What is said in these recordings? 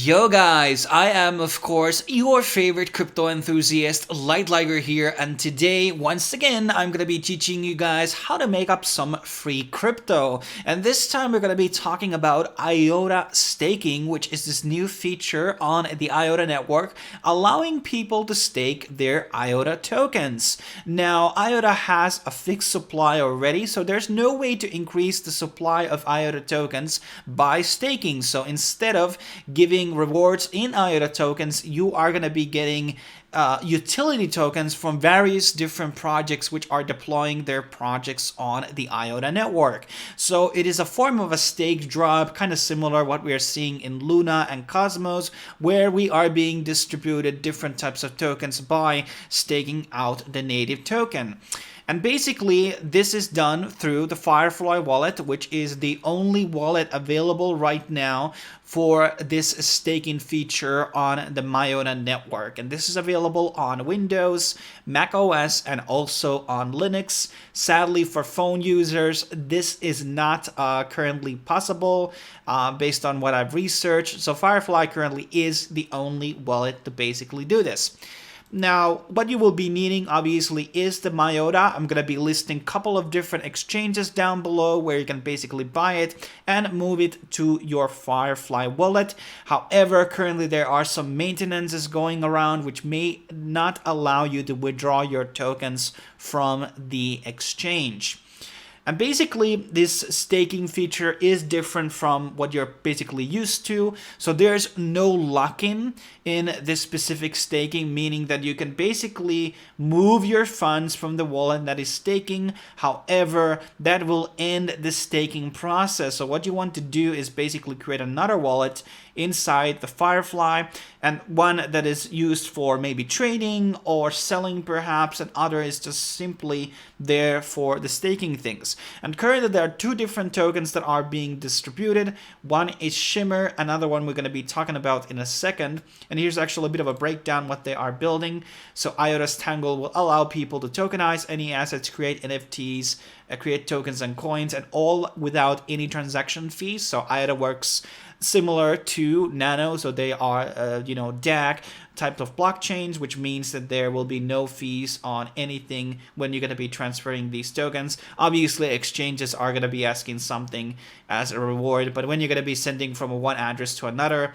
Yo guys, I am of course your favorite crypto enthusiast, Light Liger here, and today once again I'm gonna be teaching you guys how to make up some free crypto. And this time we're gonna be talking about IOTA staking, which is this new feature on the IOTA network, allowing people to stake their IOTA tokens. Now IOTA has a fixed supply already, so there's no way to increase the supply of IOTA tokens by staking. So instead of giving rewards in IOTA tokens, you are going to be getting utility tokens from various different projects which are deploying their projects on the IOTA network. So it is a form of a stake drop, kind of similar what we are seeing in Luna and Cosmos, where we are being distributed different types of tokens by staking out the native token. And basically, this is done through the Firefly wallet, which is the only wallet available right now for this staking feature on the MIOTA network. And this is available on Windows, Mac OS, and also on Linux. Sadly, for phone users, this is not currently possible based on what I've researched. So Firefly currently is the only wallet to basically do this. Now, what you will be needing, obviously, is the MIOTA. I'm going to be listing a couple of different exchanges down below where you can basically buy it and move it to your Firefly wallet. However, currently there are some maintenances going around which may not allow you to withdraw your tokens from the exchange. And basically, this staking feature is different from what you're basically used to. So there's no lock-in in this specific staking, meaning that you can basically move your funds from the wallet that is staking. However, that will end the staking process. So what you want to do is basically create another wallet inside the Firefly, and one that is used for maybe trading or selling perhaps, and other is just simply there for the staking things. And currently there are two different tokens that are being distributed. One is Shimmer, another one we're going to be talking about in a second. And here's actually a bit of a breakdown what they are building. So IOTA's Tangle will allow people to tokenize any assets, create NFTs, create tokens and coins, and all without any transaction fees. So IOTA works similar to Nano, so they are DAC type of blockchains, which means that there will be no fees on anything when you're going to be transferring these tokens. Obviously, exchanges are going to be asking something as a reward, but when you're going to be sending from one address to another,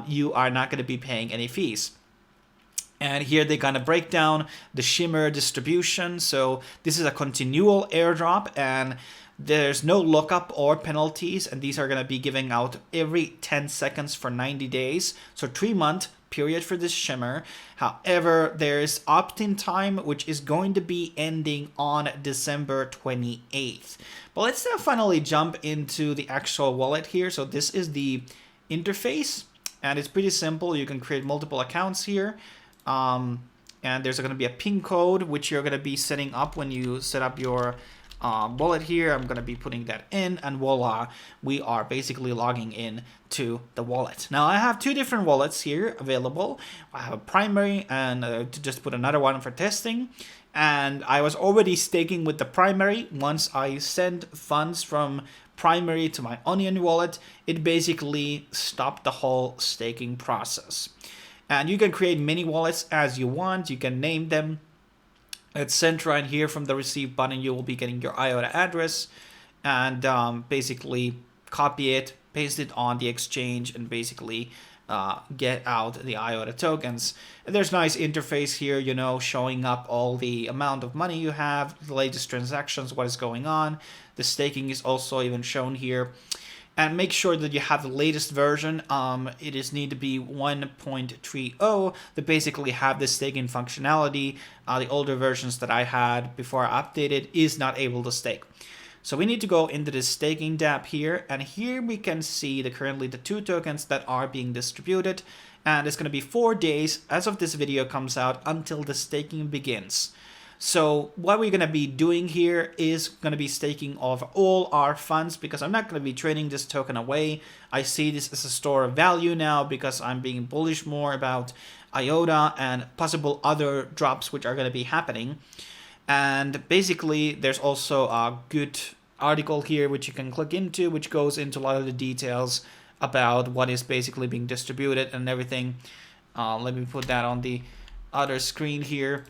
you are not going to be paying any fees. And here they kind of break down the Shimmer distribution. So this is a continual airdrop, and there's no lookup or penalties, and these are going to be giving out every 10 seconds for 90 days. So 3-month period for this Shimmer. However, there's opt-in time, which is going to be ending on December 28th. But let's now finally jump into the actual wallet here. So this is the interface, and it's pretty simple. You can create multiple accounts here. And there's going to be a PIN code, which you're going to be setting up when you set up your wallet here. I'm going to be putting that in, and voila, we are basically logging in to the wallet. Now I have two different wallets here available. I have a primary and to just put another one for testing. And I was already staking with the primary. Once I send funds from primary to my Onion wallet, it basically stopped the whole staking process. And you can create mini wallets as you want. You can name them. It's sent right here from the receive button. You will be getting your IOTA address and basically copy it, paste it on the exchange, and basically get out the IOTA tokens. And there's nice interface here, showing up all the amount of money you have, the latest transactions, what is going on. The staking is also even shown here. And make sure that you have the latest version. It is need to be 1.30 to basically have the staking functionality. The older versions that I had before I updated is not able to stake. So we need to go into the staking tab here, and here we can see currently the two tokens that are being distributed, and it's going to be 4 days as of this video comes out until the staking begins. So what we're going to be doing here is going to be staking of all our funds, because I'm not going to be trading this token away. I see this as a store of value now because I'm being bullish more about IOTA and possible other drops which are going to be happening. And basically there's also a good article here which you can click into, which goes into a lot of the details about what is basically being distributed and everything. Let me put that on the other screen here.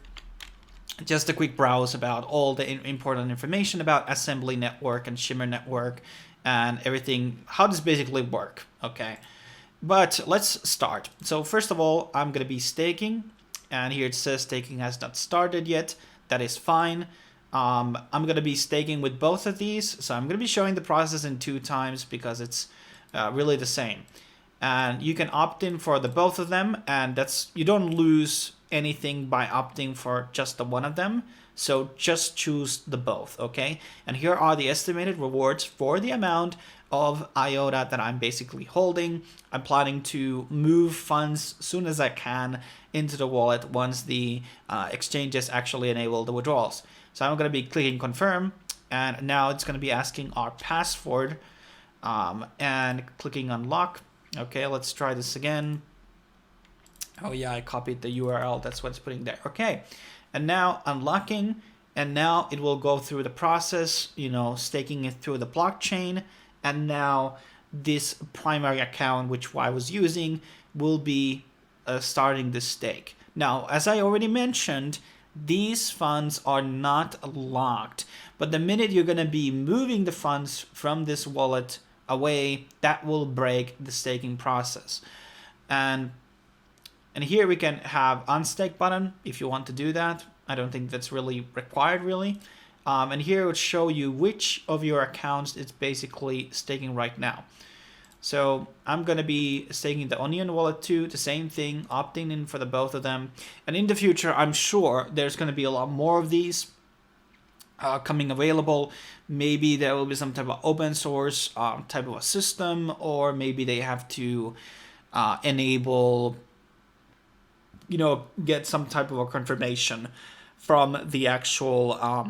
Just a quick browse about all the important information about assembly network and shimmer network and everything, how does basically work. Okay, but let's start. So first of all, I'm going to be staking, and here it says staking has not started yet. That is fine. I'm going to be staking with both of these, so I'm going to be showing the process in 2 times because it's really the same. And you can opt in for the both of them, and that's, you don't lose anything by opting for just the one of them. So just choose the both, okay? And here are the estimated rewards for the amount of IOTA that I'm basically holding. I'm planning to move funds as soon as I can into the wallet once the exchanges actually enable the withdrawals. So I'm going to be clicking confirm, and now it's going to be asking our password and clicking unlock. Okay, let's try this again. Oh yeah, I copied the URL. That's what it's putting there. Okay, and now unlocking, and now it will go through the process, you know, staking it through the blockchain. And now this primary account, which I was using, will be starting the stake. Now, as I already mentioned, these funds are not locked, but the minute you're going to be moving the funds from this wallet away, that will break the staking process. And here we can have unstake button if you want to do that. I don't think that's really required really. And here it would show you which of your accounts it's basically staking right now. So I'm going to be staking the Onion wallet too, the same thing, opting in for the both of them. And in the future, I'm sure there's going to be a lot more of these coming available. Maybe there will be some type of open source type of a system, or maybe they have to enable, you know, get some type of a confirmation from the actual,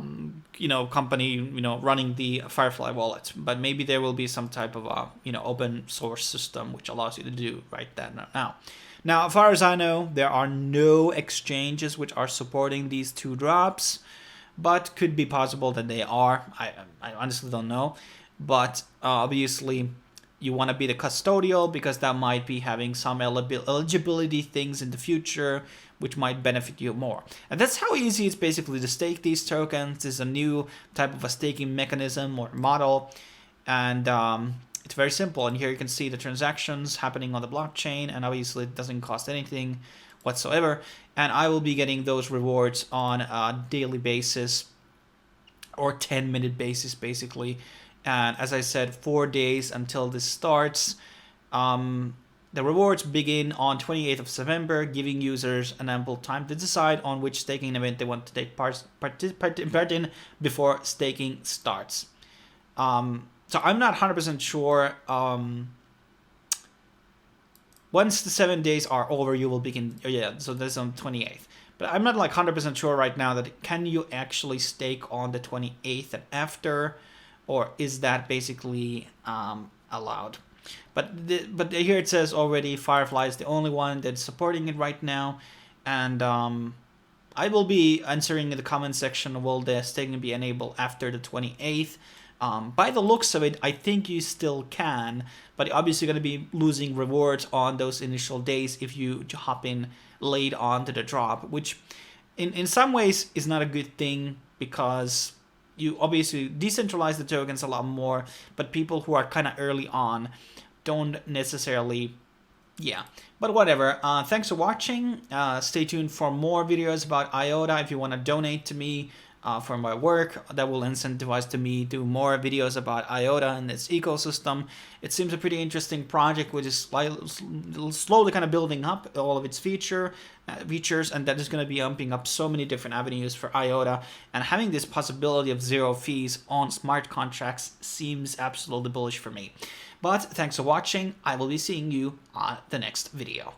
you know, company, you know, running the Firefly wallet. But maybe there will be some type of a, you know, open source system which allows you to do right that now. Now, as far as I know, there are no exchanges which are supporting these 2 drops, but could be possible that they are. I honestly don't know. But obviously, you want to be the custodial because that might be having some eligibility things in the future which might benefit you more. And that's how easy it's basically to stake these tokens. This is a new type of a staking mechanism or model, and it's very simple. And here you can see the transactions happening on the blockchain, and obviously it doesn't cost anything whatsoever. And I will be getting those rewards on a daily basis or 10-minute basis basically. And as I said, 4 days until this starts. The rewards begin on 28th of September, giving users an ample time to decide on which staking event they want to take part in before staking starts. So I'm not 100% sure. Once the 7 days are over, you will begin. Yeah, so this is on 28th. But I'm not like 100% sure right now that can you actually stake on the 28th and after, or is that basically allowed? But here it says already Firefly is the only one that's supporting it right now, and I will be answering in the comment section, will the staking be enabled after the 28th? By the looks of it, I think you still can, but you're obviously going to be losing rewards on those initial days if you hop in late on to the drop, which in some ways is not a good thing because you obviously decentralize the tokens a lot more, but people who are kind of early on don't necessarily, yeah. But whatever, thanks for watching. Stay tuned for more videos about IOTA. If you want to donate to me for my work, that will incentivize to me do more videos about IOTA and its ecosystem. It seems a pretty interesting project which is slowly kind of building up all of its features, and that is going to be opening up so many different avenues for IOTA, and having this possibility of 0 fees on smart contracts seems absolutely bullish for me. But thanks for watching. I will be seeing you on the next video.